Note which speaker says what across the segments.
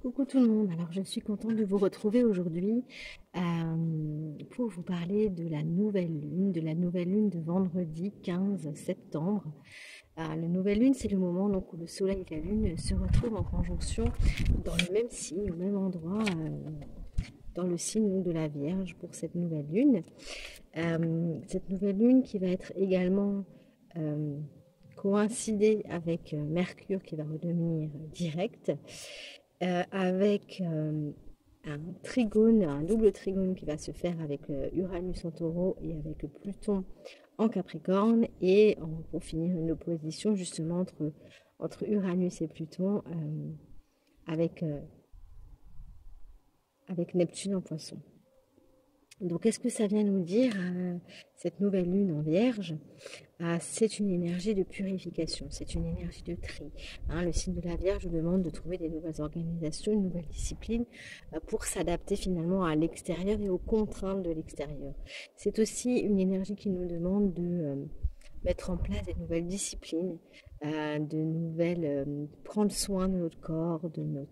Speaker 1: Coucou tout le monde, alors je suis contente de vous retrouver aujourd'hui pour vous parler de la nouvelle lune de vendredi 15 septembre. La nouvelle lune, c'est le moment donc, où le soleil et la lune se retrouvent en conjonction dans le même signe, au même endroit, dans le signe de la Vierge pour cette nouvelle lune. Cette nouvelle lune qui va être également coïncider avec Mercure qui va redevenir direct. Avec un trigone, un double trigone qui va se faire avec Uranus en taureau et avec Pluton en Capricorne, et pour finir une opposition justement entre Uranus et Pluton avec, avec Neptune en Poisson. Donc, qu'est-ce que ça vient nous dire, cette nouvelle lune en Vierge? C'est une énergie de purification, c'est une énergie de tri. Le signe de la Vierge nous demande de trouver des nouvelles organisations, une nouvelle discipline pour s'adapter finalement à l'extérieur et aux contraintes de l'extérieur. C'est aussi une énergie qui nous demande de mettre en place des nouvelles disciplines, prendre soin de notre corps, de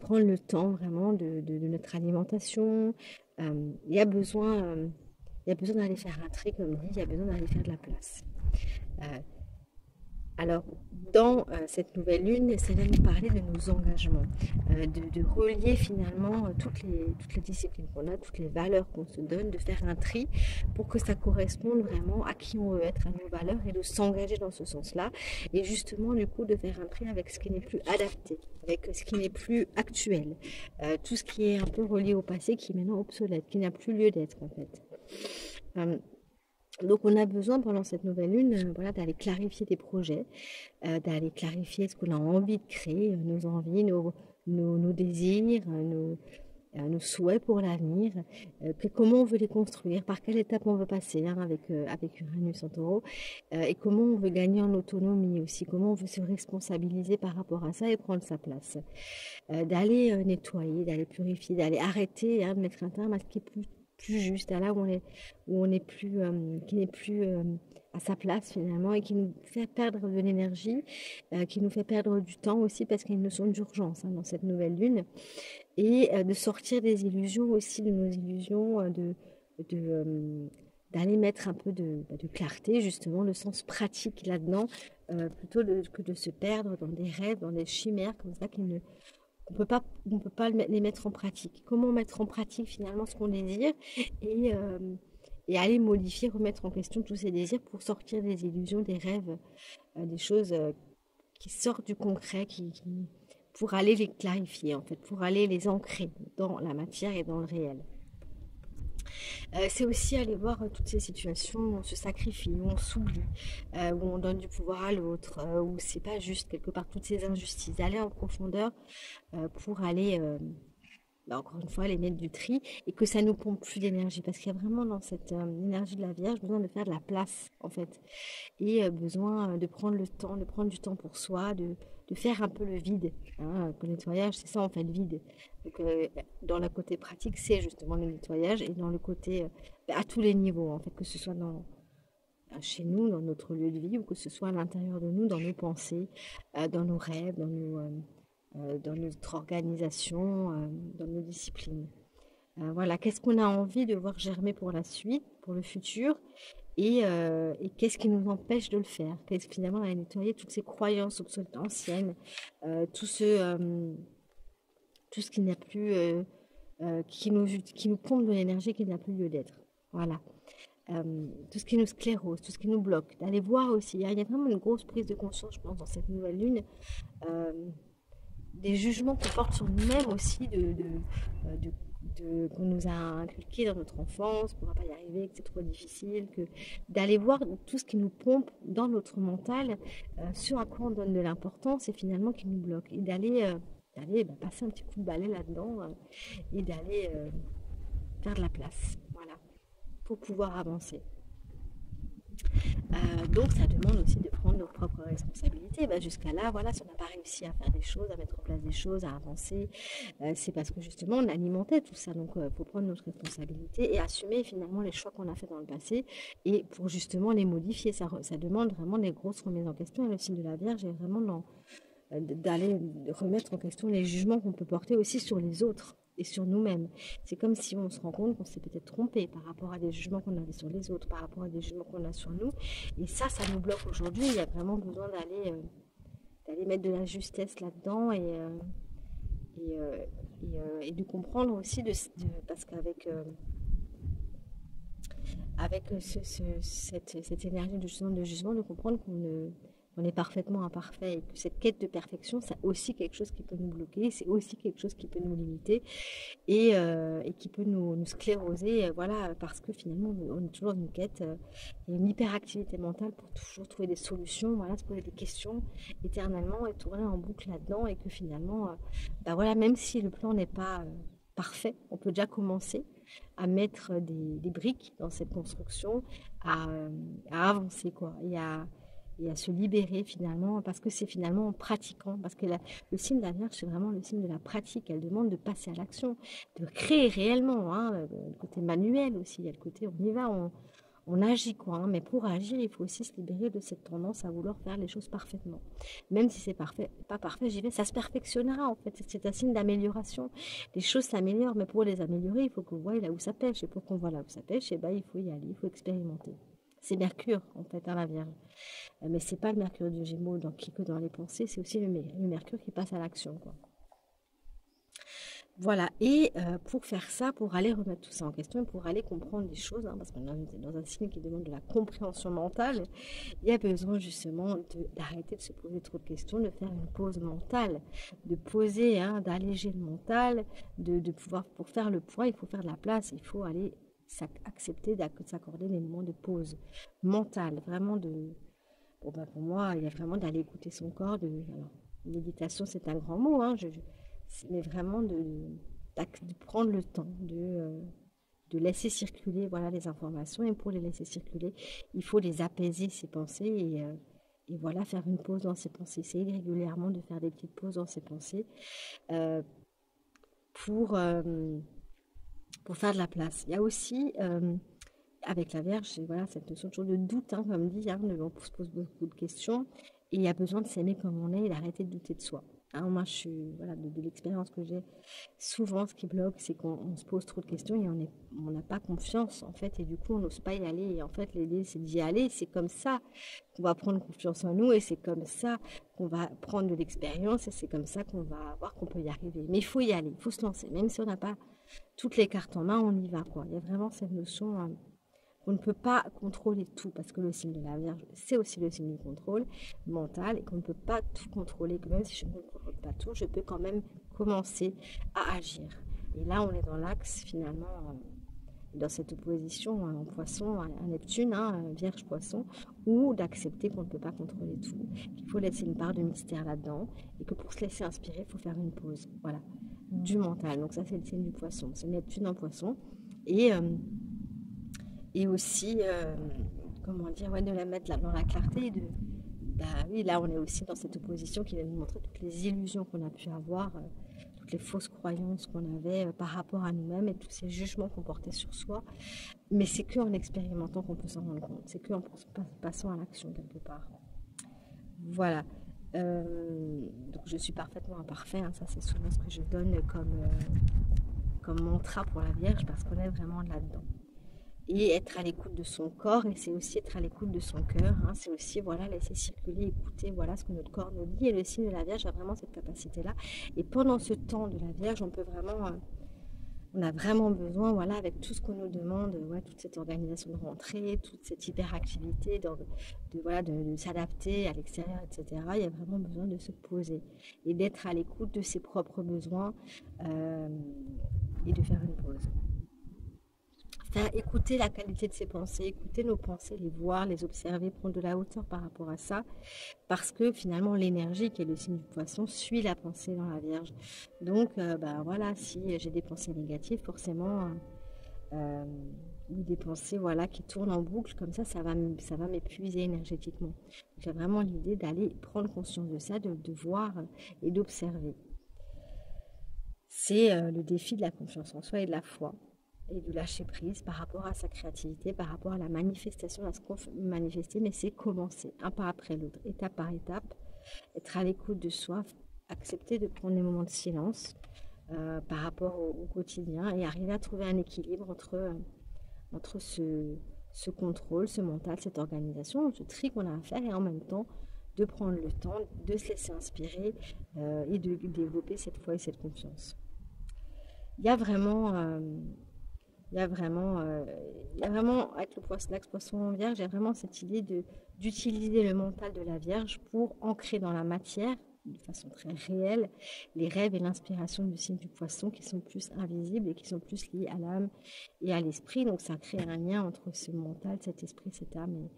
Speaker 1: prendre le temps vraiment de notre alimentation. Il y a besoin d'aller faire un tri, comme dit, il y a besoin d'aller faire de la place. Alors, dans cette nouvelle lune, ça va nous parler de nos engagements, de relier finalement toutes les disciplines qu'on a, toutes les valeurs qu'on se donne, de faire un tri pour que ça corresponde vraiment à qui on veut être, à nos valeurs, et de s'engager dans ce sens-là. Et justement, du coup, de faire un tri avec ce qui n'est plus adapté, avec ce qui n'est plus actuel, tout ce qui est un peu relié au passé, qui est maintenant obsolète, qui n'a plus lieu d'être en fait. Donc on a besoin pendant cette nouvelle lune d'aller clarifier des projets, d'aller clarifier ce qu'on a envie de créer, nos envies, nos désirs, nos souhaits pour l'avenir, comment on veut les construire, par quelle étape on veut passer avec Uranus en taureau, et comment on veut gagner en autonomie aussi, comment on veut se responsabiliser par rapport à ça et prendre sa place. D'aller nettoyer, d'aller purifier, d'aller arrêter, de mettre un terme à ce qui est plus juste, à là où on est plus, qui n'est plus à sa place finalement, et qui nous fait perdre de l'énergie, qui nous fait perdre du temps aussi, parce qu'il y a une notion d'urgence dans cette nouvelle lune, et de sortir des illusions aussi, de nos illusions, d'aller mettre un peu de clarté, justement, le sens pratique là-dedans, plutôt que de se perdre dans des rêves, dans des chimères comme ça on peut pas les mettre en pratique. Comment mettre en pratique finalement ce qu'on désire, et, euh, et aller modifier, remettre en question tous ces désirs pour sortir des illusions, des rêves, des choses qui sortent du concret, pour aller les clarifier en fait, pour aller les ancrer dans la matière et dans le réel. C'est aussi aller voir toutes ces situations où on se sacrifie, où on s'oublie, où on donne du pouvoir à l'autre, où c'est pas juste quelque part, toutes ces injustices. Aller en profondeur pour aller, encore une fois, les mettre du tri, et que ça nous pompe plus d'énergie. Parce qu'il y a vraiment dans cette énergie de la Vierge besoin de faire de la place en fait. Et besoin de prendre le temps, de prendre du temps pour soi, de faire un peu le vide. Le nettoyage, c'est ça en fait, le vide. Donc, dans le côté pratique, c'est justement le nettoyage, et dans le côté à tous les niveaux, en fait, que ce soit chez nous, dans notre lieu de vie, ou que ce soit à l'intérieur de nous, dans nos pensées, dans nos rêves, dans notre organisation, dans nos disciplines. Voilà, qu'est-ce qu'on a envie de voir germer pour la suite, pour le futur, et qu'est-ce qui nous empêche de le faire? Qu'est-ce que finalement, on a nettoyé toutes ces croyances obsolètes, anciennes, tout ce qui n'a plus, qui nous pompe de l'énergie qui n'a plus lieu d'être. Voilà. Tout ce qui nous sclérose, tout ce qui nous bloque. D'aller voir aussi. Il y a vraiment une grosse prise de conscience, je pense, dans cette nouvelle lune. Euh, des jugements qu'on porte sur nous-mêmes aussi, qu'on nous a inculqués dans notre enfance, qu'on ne va pas y arriver, que c'est trop difficile, d'aller voir tout ce qui nous pompe dans notre mental, sur à quoi on donne de l'importance et finalement qui nous bloque, et d'aller passer un petit coup de balai là-dedans, et d'aller faire de la place, voilà, pour pouvoir avancer. Donc ça demande aussi de prendre nos propres responsabilités. Jusqu'à là, voilà, si on n'a pas réussi à faire des choses, à mettre en place des choses, à avancer, c'est parce que justement on alimentait tout ça. Donc il faut prendre notre responsabilité et assumer finalement les choix qu'on a fait dans le passé, et pour justement les modifier. Ça demande vraiment des grosses remises en question, et le signe de la Vierge est vraiment d'aller remettre en question les jugements qu'on peut porter aussi sur les autres et sur nous-mêmes. C'est comme si on se rend compte qu'on s'est peut-être trompé par rapport à des jugements qu'on avait sur les autres, par rapport à des jugements qu'on a sur nous. Et ça nous bloque aujourd'hui. Il y a vraiment besoin d'aller mettre de la justesse là-dedans et de comprendre aussi, parce qu'avec cette énergie de jugement, de comprendre qu'on est parfaitement imparfait et que cette quête de perfection, c'est aussi quelque chose qui peut nous bloquer, c'est aussi quelque chose qui peut nous limiter et qui peut nous scléroser, voilà, parce que finalement, on est toujours dans une quête, il y a une hyperactivité mentale pour toujours trouver des solutions, voilà, se poser des questions éternellement et tourner en boucle là-dedans et que finalement, voilà, même si le plan n'est pas parfait, on peut déjà commencer à mettre des briques dans cette construction, à avancer, quoi, et à se libérer finalement, parce que c'est finalement en pratiquant, parce que le signe de la Vierge, c'est vraiment le signe de la pratique, elle demande de passer à l'action, de créer réellement, hein, le côté manuel aussi, il y a le côté on y va, on agit, quoi, hein, mais pour agir, il faut aussi se libérer de cette tendance à vouloir faire les choses parfaitement. Même si c'est parfait, pas parfait, j'y vais, ça se perfectionnera en fait. C'est un signe d'amélioration. Les choses s'améliorent, mais pour les améliorer, il faut qu'on voie là où ça pêche. Et pour qu'on voit là où ça pêche, il faut y aller, il faut expérimenter. C'est Mercure, en fait, à la Vierge. Mais c'est pas le Mercure du Gémeaux qui est que dans les pensées, c'est aussi le Mercure qui passe à l'action, quoi. Voilà, et pour faire ça, pour aller remettre tout ça en question, pour aller comprendre les choses, hein, parce qu'on est dans un signe qui demande de la compréhension mentale, il y a besoin justement d'arrêter de se poser trop de questions, de faire une pause mentale, de poser, hein, d'alléger le mental, de pouvoir, pour faire le point, il faut faire de la place, il faut aller accepter de s'accorder des moments de pause mentale, vraiment pour moi, il y a vraiment d'aller écouter son corps, alors, méditation c'est un grand mot, hein, mais vraiment de prendre le temps de laisser circuler, voilà, les informations, et pour les laisser circuler, il faut les apaiser, ces pensées, et voilà, faire une pause dans ses pensées, essayer régulièrement de faire des petites pauses dans ses pensées pour faire de la place. Il y a aussi avec la Vierge, voilà, cette notion toujours de doute, hein, comme dit, hein, on se pose beaucoup de questions, et il y a besoin de s'aimer comme on est et d'arrêter de douter de soi. Hein, moi, voilà, de l'expérience que j'ai, souvent, ce qui bloque, c'est qu'on se pose trop de questions et on n'a pas confiance, en fait, et du coup, on n'ose pas y aller. Et en fait, l'idée, c'est d'y aller. C'est comme ça qu'on va prendre confiance en nous, et c'est comme ça qu'on va prendre de l'expérience, et c'est comme ça qu'on va voir qu'on peut y arriver. Mais il faut y aller, il faut se lancer. Même si on n'a pas toutes les cartes en main, on y va, quoi. Il y a vraiment cette notion... on ne peut pas contrôler tout, parce que le signe de la Vierge, c'est aussi le signe du contrôle mental, et qu'on ne peut pas tout contrôler, que même si je ne contrôle pas tout, je peux quand même commencer à agir. Et là, on est dans l'axe, finalement, dans cette opposition en poisson, à Neptune, hein, Vierge-Poisson, ou d'accepter qu'on ne peut pas contrôler tout, qu'il faut laisser une part de mystère là-dedans, et que pour se laisser inspirer, il faut faire une pause, voilà, du mental. Donc ça, c'est le signe du Poisson, c'est Neptune en Poisson, et aussi, comment dire, ouais, de la mettre là dans la clarté. Oui, là, on est aussi dans cette opposition qui va nous montrer toutes les illusions qu'on a pu avoir, toutes les fausses croyances qu'on avait par rapport à nous-mêmes et tous ces jugements qu'on portait sur soi. Mais c'est qu'en expérimentant qu'on peut s'en rendre compte. C'est qu'en passant à l'action quelque part. Voilà. Donc, je suis parfaitement imparfait. Hein, ça, c'est souvent ce que je donne comme mantra pour la Vierge, parce qu'on est vraiment là-dedans. Et être à l'écoute de son corps, et c'est aussi être à l'écoute de son cœur, hein, c'est aussi, voilà, laisser circuler, écouter, voilà, ce que notre corps nous dit, et le signe de la Vierge a vraiment cette capacité-là, et pendant ce temps de la Vierge, on a vraiment besoin, voilà, avec tout ce qu'on nous demande, ouais, toute cette organisation de rentrée, toute cette hyperactivité, de s'adapter à l'extérieur, etc., il y a vraiment besoin de se poser, et d'être à l'écoute de ses propres besoins, et de faire une pause. Faire écouter la qualité de ses pensées, écouter nos pensées, les voir, les observer, prendre de la hauteur par rapport à ça, parce que finalement l'énergie qui est le signe du Poisson suit la pensée dans la Vierge. Donc voilà, si j'ai des pensées négatives, forcément, ou des pensées, voilà, qui tournent en boucle comme ça va m'épuiser énergétiquement. J'ai vraiment l'idée d'aller prendre conscience de ça, de voir et d'observer. C'est le défi de la confiance en soi et de la foi, et de lâcher prise par rapport à sa créativité, par rapport à la manifestation, à ce qu'on manifester, mais c'est commencer un pas après l'autre, étape par étape, être à l'écoute de soi, accepter de prendre des moments de silence par rapport au quotidien et arriver à trouver un équilibre entre ce contrôle, ce mental, cette organisation, ce tri qu'on a à faire et en même temps de prendre le temps de se laisser inspirer et de développer cette foi et cette confiance. Il y a vraiment, avec l'axe poisson vierge, il y a vraiment cette idée d'utiliser le mental de la Vierge pour ancrer dans la matière, de façon très réelle, les rêves et l'inspiration du signe du poisson qui sont plus invisibles et qui sont plus liés à l'âme et à l'esprit. Donc ça crée un lien entre ce mental, cet esprit, cette âme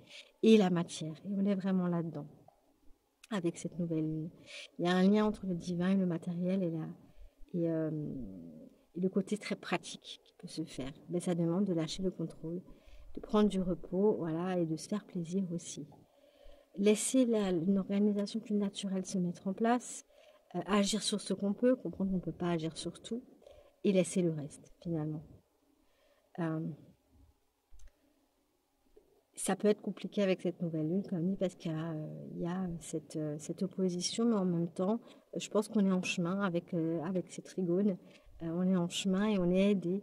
Speaker 1: et la matière. Et on est vraiment là-dedans avec cette nouvelle lune. Il y a un lien entre le divin et le matériel et le côté très pratique qui peut se faire. Mais ça demande de lâcher le contrôle, de prendre du repos, voilà, et de se faire plaisir aussi. Laisser une organisation plus naturelle se mettre en place, agir sur ce qu'on peut, comprendre qu'on ne peut pas agir sur tout, et laisser le reste, finalement. Ça peut être compliqué avec cette nouvelle lune, comme dit, parce qu'il y a cette opposition, mais en même temps, je pense qu'on est en chemin avec ces trigones. On est en chemin et on est aidé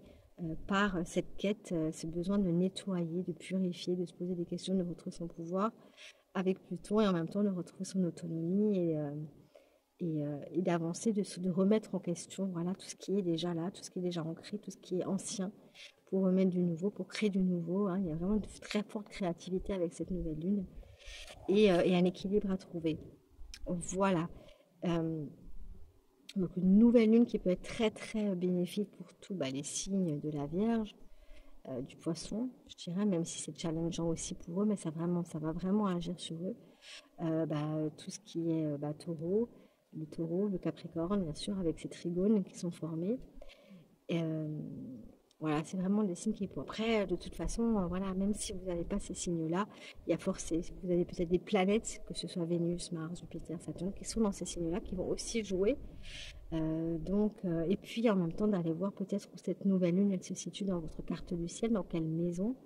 Speaker 1: par cette quête, ce besoin de nettoyer, de purifier, de se poser des questions, de retrouver son pouvoir avec Pluton et en même temps de retrouver son autonomie et d'avancer, de remettre en question voilà, tout ce qui est déjà là, tout ce qui est déjà ancré, tout ce qui est ancien, pour remettre du nouveau, pour créer du nouveau. Hein. Il y a vraiment une très forte créativité avec cette nouvelle lune et un équilibre à trouver. Voilà. Donc une nouvelle lune qui peut être très très bénéfique pour tous les signes de la Vierge, du Poisson, je dirais, même si c'est challengeant aussi pour eux, mais ça va vraiment agir sur eux. Tout ce qui est taureau, le Capricorne, bien sûr, avec ces trigones qui sont formés. Voilà, c'est vraiment des signes qui pour après, de toute façon, voilà, même si vous n'avez pas ces signes-là, il y a forcé, vous avez peut-être des planètes, que ce soit Vénus, Mars, Jupiter, Saturne, qui sont dans ces signes-là, qui vont aussi jouer. Et puis en même temps d'aller voir peut-être où cette nouvelle lune, elle se situe dans votre carte du ciel, dans quelle maison,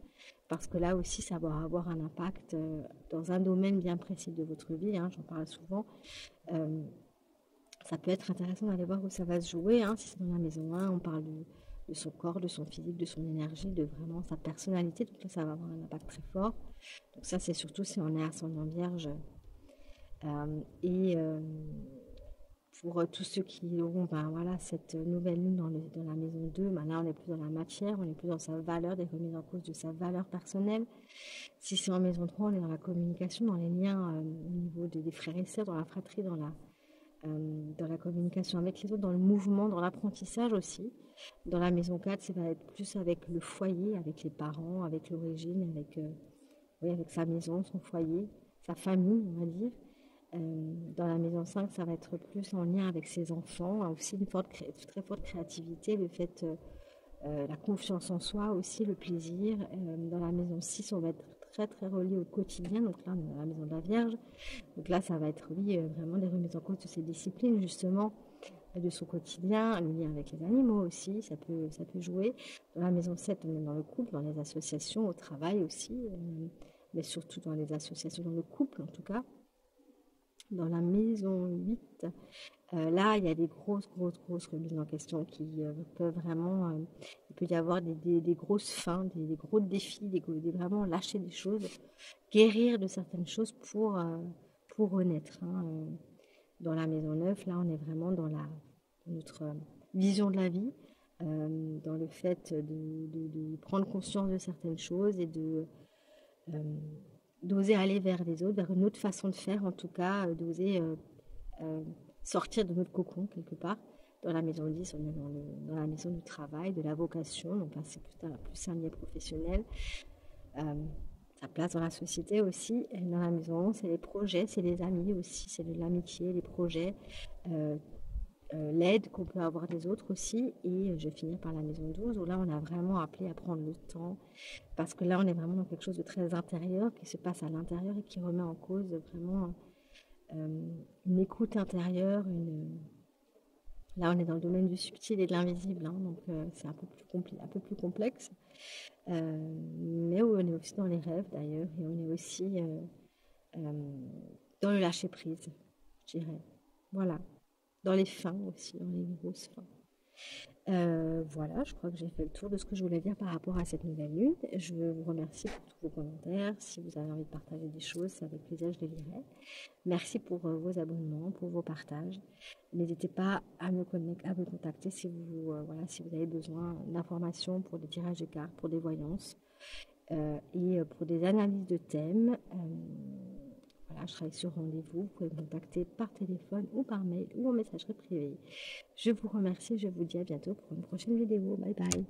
Speaker 1: parce que là aussi, ça va avoir un impact dans un domaine bien précis de votre vie, hein, j'en parle souvent. Ça peut être intéressant d'aller voir où ça va se jouer, hein, si c'est dans la maison 1, on parle de son corps, de son physique, de son énergie, de vraiment sa personnalité. Donc là, ça va avoir un impact très fort. Donc ça, c'est surtout si on est ascendant vierge. Pour tous ceux qui auront cette nouvelle lune dans la maison 2, là, on est plus dans la matière, on est plus dans sa valeur, des remises en cause de sa valeur personnelle. Si c'est en maison 3, on est dans la communication, dans les liens au niveau des frères et sœurs, dans la fratrie, dans la communication avec les autres, dans le mouvement, dans l'apprentissage aussi. Dans la maison 4, ça va être plus avec le foyer, avec les parents, avec l'origine, avec sa maison, son foyer, sa famille, on va dire. Dans la maison 5, ça va être plus en lien avec ses enfants, aussi une très forte créativité, le fait, la confiance en soi aussi, le plaisir. Dans la maison 6, on va être très très relié au quotidien, donc là on est dans la maison de la Vierge, donc là ça va être vraiment des remises en cause de ses disciplines justement, de son quotidien, le lien avec les animaux aussi, ça peut jouer. Dans la maison 7, on est dans le couple, dans les associations, au travail aussi, mais surtout dans les associations, dans le couple en tout cas. Dans la maison 8, là, il y a des grosses remises en question qui peuvent vraiment... il peut y avoir des grosses fins, des gros défis, vraiment lâcher des choses, guérir de certaines choses pour renaître. Hein. Dans la maison 9, là, on est vraiment dans notre vision de la vie, dans le fait de prendre conscience de certaines choses et d'oser aller vers les autres, vers une autre façon de faire en tout cas, d'oser sortir de notre cocon quelque part. Dans la maison 10, on est dans la maison du travail, de la vocation, donc là c'est plus un lien professionnel. Sa place dans la société aussi. Et dans la maison 11, c'est les projets, c'est les amis aussi, c'est de l'amitié, les projets, l'aide qu'on peut avoir des autres aussi. Et je vais finir par la maison 12 où là on a vraiment appelé à prendre le temps, parce que là on est vraiment dans quelque chose de très intérieur qui se passe à l'intérieur et qui remet en cause vraiment une écoute intérieure, là on est dans le domaine du subtil et de l'invisible, hein, donc c'est un peu plus complexe, mais on est aussi dans les rêves d'ailleurs, et on est aussi dans le lâcher prise. je dirais. Voilà. Dans les fins aussi, dans les grosses fins. Voilà, je crois que j'ai fait le tour de ce que je voulais dire par rapport à cette nouvelle lune. Je vous remercie pour tous vos commentaires. Si vous avez envie de partager des choses, c'est avec plaisir, je les lirai. Merci pour vos abonnements, pour vos partages. N'hésitez pas à à me contacter si voilà, si vous avez besoin d'informations pour des tirages de cartes, pour des voyances et pour des analyses de thèmes. Voilà, je travaille sur rendez-vous. Vous pouvez me contacter par téléphone ou par mail ou en messagerie privée. Je vous remercie. Je vous dis à bientôt pour une prochaine vidéo. Bye bye.